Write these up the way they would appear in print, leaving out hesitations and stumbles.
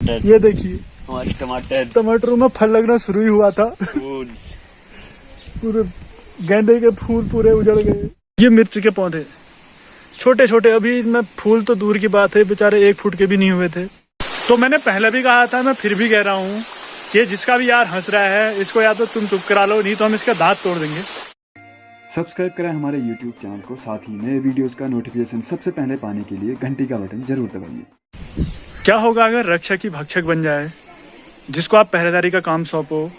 टमाटर, ये देखिए हमारे टमाटर, टमाटरों में फल लगना शुरू ही हुआ था। पूरे गेंदे के फूल पूरे उजड़ गए। ये मिर्च के पौधे छोटे छोटे, अभी इनमें फूल तो दूर की बात है, बेचारे 1 फुट के भी नहीं हुए थे। तो मैंने पहले भी कहा था, मैं फिर भी कह रहा हूँ कि जिसका भी यार हंस रहा है इसको या तो तुम चुप करा लो, नहीं तो हम इसका दांत तोड़ देंगे। सब्सक्राइब करें हमारे YouTube चैनल को, साथ ही नए वीडियोस का नोटिफिकेशन सबसे पहले पाने के लिए घंटी का बटन जरूर दबाइए। क्या होगा अगर रक्षक ही भक्षक बन जाए? जिसको आप पहरेदारी का काम सौंपो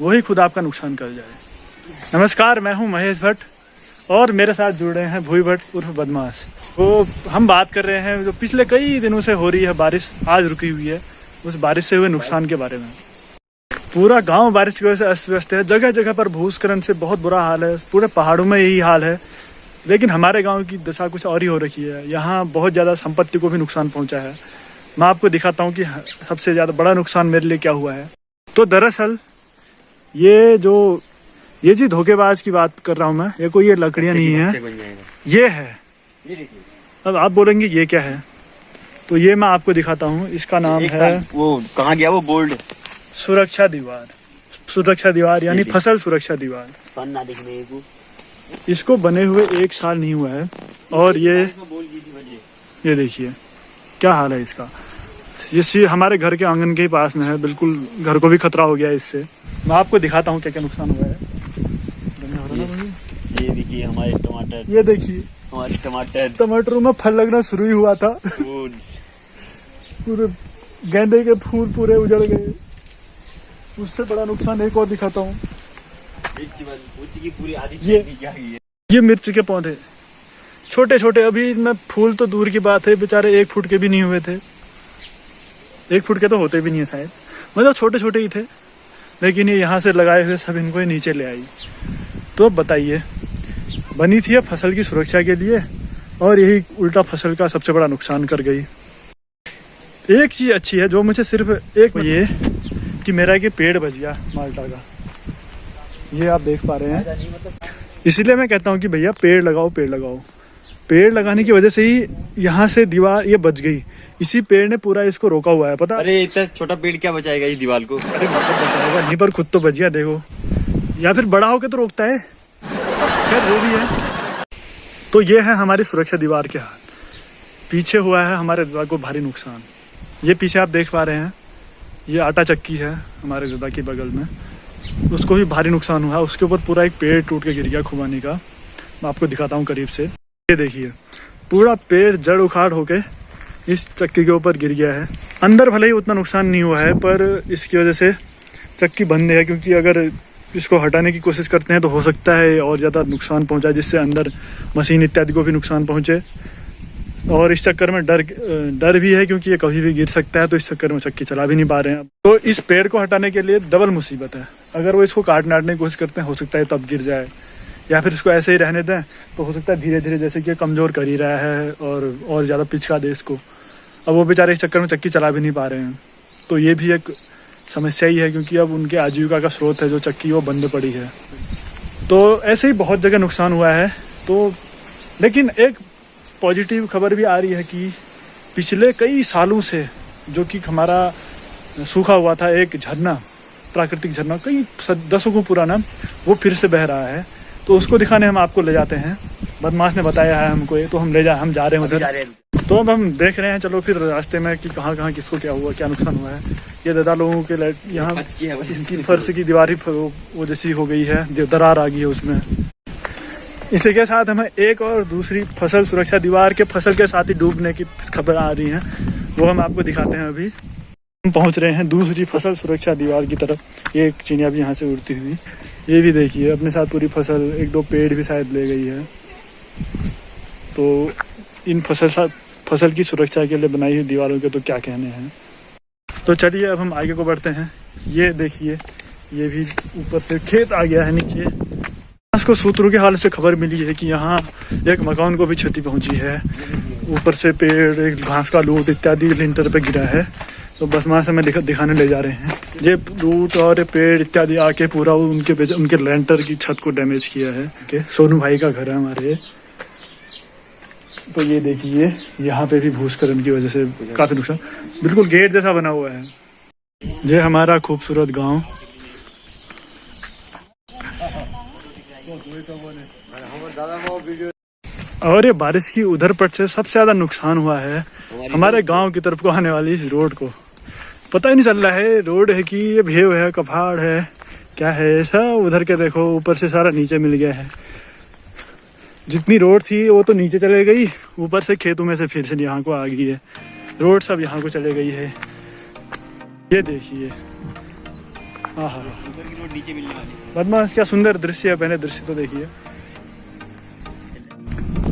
वही खुद आपका नुकसान कर जाए। नमस्कार, मैं हूं महेश भट्ट और मेरे साथ जुड़े हैं भूई भट्ट उर्फ बदमाश। तो हम बात कर रहे हैं जो पिछले कई दिनों से हो रही है बारिश, आज रुकी हुई है, उस बारिश से हुए नुकसान के बारे में। पूरा गांव बारिश की वजह से अस्त व्यस्त है, जगह जगह पर भूस्खलन से बहुत बुरा हाल है, पूरे पहाड़ों में यही हाल है। लेकिन हमारे गांव की दशा कुछ और ही हो रखी है। यहाँ बहुत ज़्यादा संपत्ति को भी नुकसान पहुँचा है। मैं आपको दिखाता हूँ कि सबसे ज़्यादा बड़ा नुकसान मेरे लिए क्या हुआ है। तो दरअसल ये जी धोखेबाज की बात कर रहा हूँ मैं, ये कोई ये लकड़ियाँ नहीं है, ये है। अब आप बोलेंगे ये क्या है, तो ये मैं आपको दिखाता हूँ। इसका नाम है, वो कहाँ गया वो बोल्ड, सुरक्षा दीवार। सुरक्षा दीवार यानी फसल सुरक्षा दीवार। सन ना दिखने को। इसको बने हुए 1 साल नहीं हुआ है और ये देखिए क्या हाल है इसका। ये हमारे घर के आंगन के ही पास में है, बिल्कुल घर को भी खतरा हो गया है इससे। मैं आपको दिखाता हूँ क्या क्या नुकसान हुआ है। ये देखिए हमारे टमाटर, ये देखिए हमारे टमाटर, टमाटरों में फल लगना शुरू ही हुआ था। पूरे गेंदे के फूल पूरे उजड़ गए। उससे बड़ा नुकसान एक और दिखाता हूँ। ये मिर्च के पौधे छोटे छोटे, अभी इनमें फूल तो दूर की बात है, बेचारे 1 फुट के भी नहीं हुए थे। 1 फुट के तो होते भी नहीं है शायद, मतलब छोटे छोटे ही थे। लेकिन ये यहाँ से लगाए हुए सब इनको नीचे ले आई। तो अब बताइए, बनी थी फसल की सुरक्षा के लिए और यही उल्टा फसल का सबसे बड़ा नुकसान कर गई। एक चीज़ अच्छी है जो मुझे सिर्फ एक, ये कि मेरा ये पेड़ बच गया माल्टा का, ये आप देख पा रहे हैं। इसलिए मैं कहता हूँ कि भैया पेड़ लगाओ, पेड़ लगाओ। पेड़ लगाने की वजह से ही यहाँ से दीवार ये बच गई। इसी पेड़ ने पूरा इसको रोका हुआ है, पता। अरे इतना छोटा पेड़ क्या बचाएगा इस दीवार को? अरे मतलब बचाएगा नहीं, पर खुद तो बच गया देखो, या फिर बड़ा होकर तो रोकता है। खैर जो भी है, तो ये है हमारी सुरक्षा दीवार के हाल। पीछे हुआ है हमारे दादा को भारी नुकसान। ये पीछे आप देख पा रहे हैं, ये आटा चक्की है हमारे दादा के बगल में, उसको भी भारी नुकसान हुआ। उसके ऊपर पूरा एक पेड़ टूट के गिर गया खुबानी का। मैं आपको दिखाता हूँ करीब से। ये देखिए पूरा पेड़ जड़ उखाड़ होके इस चक्की के ऊपर गिर गया है। अंदर भले ही उतना नुकसान नहीं हुआ है, पर इसकी वजह से चक्की बंद है, क्योंकि अगर इसको हटाने की कोशिश करते हैं तो हो सकता है और ज़्यादा नुकसान पहुंचा, जिससे अंदर मशीन इत्यादि को भी नुकसान पहुंचे। और इस चक्कर में डर भी है, क्योंकि ये कभी भी गिर सकता है, तो इस चक्कर में चक्की चला भी नहीं पा रहे हैं। तो इस पेड़ को हटाने के लिए डबल मुसीबत है। अगर वो इसको काटने की कोशिश करते हैं, हो सकता है तब गिर जाए, या फिर इसको ऐसे ही रहने दें तो हो सकता है धीरे धीरे, जैसे कि कमज़ोर कर ही रहा है और ज़्यादा पिचका दे इसको। अब वो बेचारे इस चक्कर में चक्की चला भी नहीं पा रहे हैं। तो ये भी एक समस्या ही है, क्योंकि अब उनके आजीविका का स्रोत है जो चक्की, वो बंद पड़ी है। तो ऐसे ही बहुत जगह नुकसान हुआ है। तो लेकिन एक पॉजिटिव खबर भी आ रही है कि पिछले कई सालों से जो कि हमारा सूखा हुआ था एक झरना, प्राकृतिक झरना, कई दशकों पुराना, वो फिर से बह रहा है। तो उसको दिखाने हम आपको ले जाते हैं। बदमाश ने बताया है हमको ये, तो हम जा रहे हैं उधर। तो अब हम देख रहे हैं, चलो फिर रास्ते में कि कहाँ कहाँ किसको क्या हुआ, क्या नुकसान हुआ है। ये दादा लोगों के यहाँ इसकी फर्श की दीवार ही वो जैसी हो गई है, दरार आ गई है उसमें। इसी के साथ हमें एक और दूसरी फसल सुरक्षा दीवार के फसल के साथ ही डूबने की खबर आ रही है, वो हम आपको दिखाते हैं। अभी हम पहुंच रहे हैं दूसरी फसल सुरक्षा दीवार की तरफ। ये एक चिड़िया भी यहाँ से उड़ती हुई, ये भी देखिए अपने साथ पूरी फसल, 1-2 पेड़ भी शायद ले गई है। तो इन फसल की सुरक्षा के लिए बनाई हुई दीवारों के तो क्या कहने हैं। तो चलिए अब हम आगे को बढ़ते हैं। ये देखिए, ये भी ऊपर से खेत आ गया है नीचे। को सूत्रों के हाल से खबर मिली है कि यहाँ एक मकान को भी क्षति पहुंची है। ऊपर से पेड़, एक घास का लूट इत्यादि लिंटर पे गिरा है। तो बस वहाँ से हमें दिखाने ले जा रहे हैं। ये लूट और पेड़ इत्यादि आके पूरा उनके लेंटर की छत को डैमेज किया है। सोनू भाई का घर है हमारे। तो ये देखिए यहाँ पे भी भूस्खलन की वजह से काफी नुकसान, बिल्कुल गेट जैसा बना हुआ है। ये हमारा खूबसूरत गांव। और ये बारिश की उधर पट से सबसे ज्यादा नुकसान हुआ है हमारे गांव की तरफ को आने वाली इस रोड को। पता ही नहीं चल रहा है रोड है कि ये भेव है, कपाड़ है, क्या है ऐसा। उधर के देखो ऊपर से सारा नीचे मिल गया है। जितनी रोड थी वो तो नीचे चले गई, ऊपर से खेतों में से फिर से यहाँ को आ गई है रोड, सब यहाँ को चले गई है। ये देखिए, हाँ हाँ रोड नीचे मिलने वाली। बदमाश, क्या सुंदर दृश्य है। पहले दृश्य तो देखिए।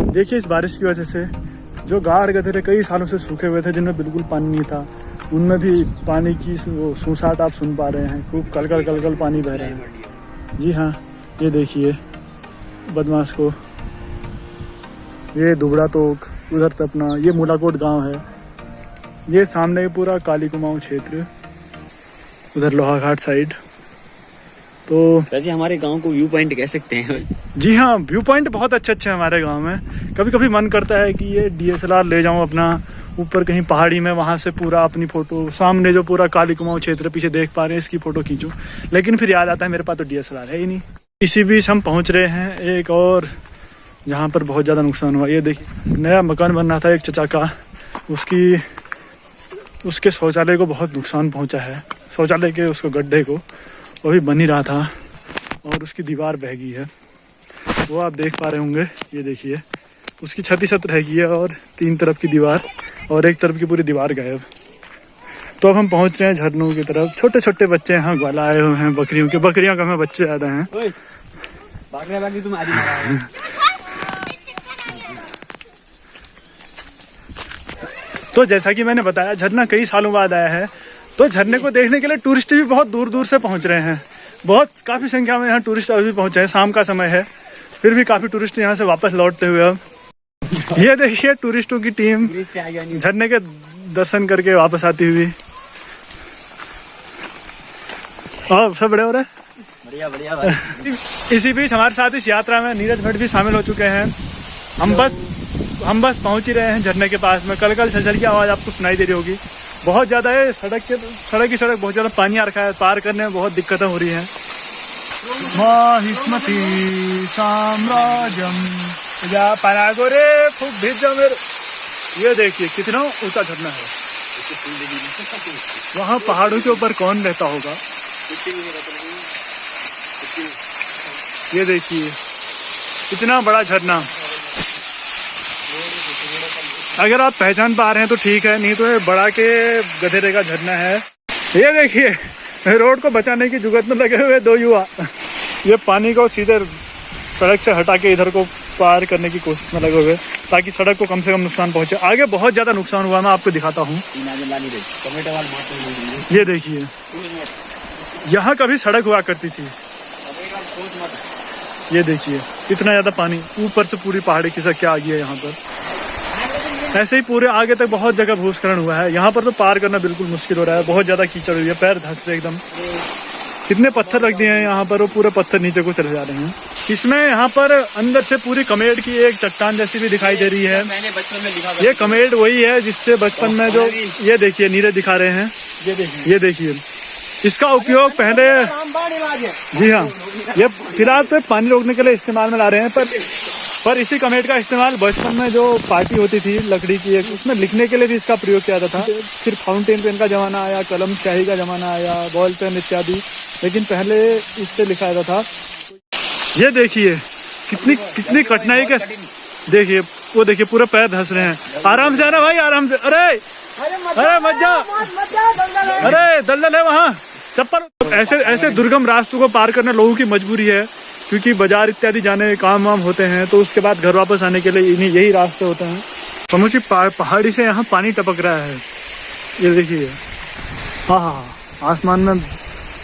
देखिए इस बारिश की वजह से जो गाड़ गधे कई सालों से सूखे हुए थे, जिनमें बिल्कुल पानी नहीं था, उनमें भी पानी की वो सूसाट आप सुन पा रहे हैं। खूब कलकल कलकल पानी बह रहा है। जी हाँ, ये देखिए बदमाश को। ये दुबड़ा तोक, उधर तो अपना ये मुलाकोट गांव है। ये सामने पूरा काली कुमाऊं क्षेत्र, उधर लोहाघाट साइड। तो वैसे हमारे गांव को व्यू पॉइंट कह सकते हैं। जी हाँ, व्यू पॉइंट बहुत अच्छे अच्छे हैं हमारे गांव में। कभी कभी मन करता है कि ये DSLR ले जाऊं अपना ऊपर कहीं पहाड़ी में, वहां से पूरा अपनी फोटो, सामने जो पूरा काली कुमाऊं क्षेत्र पीछे देख पा रहे हैं, इसकी फोटो खींचूं। लेकिन फिर याद आता है मेरे पास तो DSLR है ही नहीं। इसी बीच हम पहुंच रहे हैं एक और जहाँ पर बहुत ज़्यादा नुकसान हुआ। ये देखिए नया मकान बन रहा था एक चचा का, उसके शौचालय को बहुत नुकसान पहुंचा है। शौचालय के उसको गड्ढे को वो भी बन ही रहा था और उसकी दीवार बह गई है, वो आप देख पा रहे होंगे। ये देखिए उसकी छती छत रह गई है और 3 तरफ की दीवार और 1 तरफ की पूरी दीवार गायब। तो अब हम पहुंच रहे हैं झरनों की तरफ। छोटे छोटे बच्चे यहाँ ग्वाला आए हुए हैं बकरियों के। बकरियां कम है, बच्चे ज़्यादा हैं। तुम आदि मारा। तो जैसा कि मैंने बताया, झरना कई सालों बाद आया है। तो झरने को देखने के लिए टूरिस्ट भी बहुत दूर दूर से पहुंच रहे हैं। काफ़ी संख्या में यहाँ टूरिस्ट अभी पहुंचे हैं। शाम का समय है, फिर भी काफ़ी टूरिस्ट यहाँ से वापस लौटते हुए। अब ये देखिए टूरिस्टों की टीम झरने के दर्शन करके वापस आती हुई। और सब बड़े हो रहे बढ़िया बढ़िया भाई। इसी बीच हमारे साथ इस यात्रा में नीरज भट्ट भी शामिल हो चुके हैं। हम बस पहुंच ही रहे हैं झरने के पास में। कल छलछल की आवाज़ आपको सुनाई दे रही होगी। बहुत ज़्यादा है, सड़क की सड़क बहुत ज़्यादा पानी आ रखा है। पार करने में बहुत दिक्कतें हो रही हैं। माहिस्मती साम्राज्यम या परागोरे खूब भेज जाओ मेरे। ये देखिए कितना ऊंचा झरना है। वहाँ पहाड़ों के ऊपर कौन रहता होगा। ये देखिए कितना बड़ा झरना। अगर आप पहचान पा रहे हैं तो ठीक है, नहीं तो ये बड़ा के गधेरे का झरना है। ये देखिए रोड को बचाने की जुगत में लगे हुए 2 युवा। ये पानी को सीधे सड़क से हटा के इधर को पार करने की कोशिश में लगे हुए, ताकि सड़क को कम से कम नुकसान पहुंचे। आगे बहुत ज़्यादा नुकसान हुआ, मैं आपको दिखाता हूँ। ये देखिए यहाँ कभी सड़क हुआ करती थी। ये देखिए इतना ज़्यादा पानी, ऊपर से पूरी पहाड़ी खिसक के आ गई है यहाँ पर। ऐसे ही पूरे आगे तक बहुत जगह भूस्खलन हुआ है। यहाँ पर तो पार करना बिल्कुल मुश्किल हो रहा है। बहुत ज़्यादा कीचड़ हुई है, पैर धंस रहे एकदम। कितने पत्थर रख दिए हैं यहाँ पर, वो पूरे पत्थर नीचे को चले जा रहे हैं। इसमें यहाँ पर अंदर से पूरी कमेड की एक चट्टान जैसी भी दिखाई दे रही है। मैंने बचपन में लिखा। ये कमेड वही है जिससे बचपन में जो, ये देखिए नीरज दिखा रहे हैं। ये देखिए इसका उपयोग पहले, जी हाँ, ये फिलहाल तो पानी रोकने के लिए इस्तेमाल में ला रहे हैं। पर इसी कमेट का इस्तेमाल बचपन में जो पार्टी होती थी लकड़ी की, उसमें लिखने के लिए भी इसका प्रयोग किया जाता था। फिर फाउंटेन पेन का ज़माना आया, कलम स्याही का ज़माना आया, बॉल पेन इत्यादि, लेकिन पहले इससे लिखा जाता था। ये देखिए कितनी कठिनाई के, देखिए वो देखिए पूरे पैर धंस रहे हैं। आराम से आना भाई, आराम से। अरे मत जा, अरे दलदल है वहाँ, चप्पल। ऐसे दुर्गम रास्तों को पार करना लोगों की मजबूरी है, क्योंकि बाजार इत्यादि जाने काम वाम होते हैं, तो उसके बाद घर वापस आने के लिए यही रास्ते होते हैं। समूची पहाड़ी से यहाँ पानी टपक रहा है। ये देखिए, हाँ, आसमान में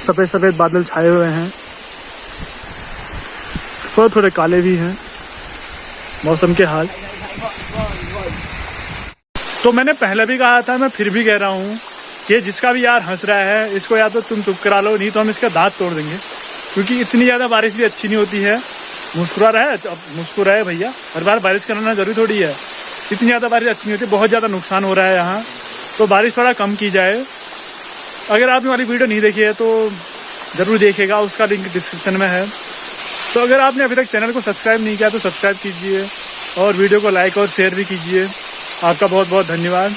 सफ़ेद सफ़ेद बादल छाए हुए हैं, थोड़े काले भी हैं मौसम के हाल। तो मैंने पहले भी कहा था, मैं फिर भी कह रहा हूँ कि जिसका भी यार हंस रहा है, इसको या तो तुम चुप करा लो, नहीं तो हम इसका दांत तोड़ देंगे। क्योंकि इतनी ज़्यादा बारिश भी अच्छी नहीं होती है। मुस्कुराए भैया, हर बार बारिश कराना जरूरी थोड़ी है। इतनी ज़्यादा बारिश अच्छी नहीं होती, बहुत ज़्यादा नुकसान हो रहा है यहाँ। तो बारिश थोड़ा कम की जाए, अगर आपने हमारी वीडियो नहीं देखी है तो ज़रूर देखिएगा, उसका लिंक डिस्क्रिप्शन में है। तो अगर आपने अभी तक चैनल को सब्सक्राइब नहीं किया तो सब्सक्राइब कीजिए और वीडियो को लाइक और शेयर भी कीजिए। आपका बहुत बहुत धन्यवाद।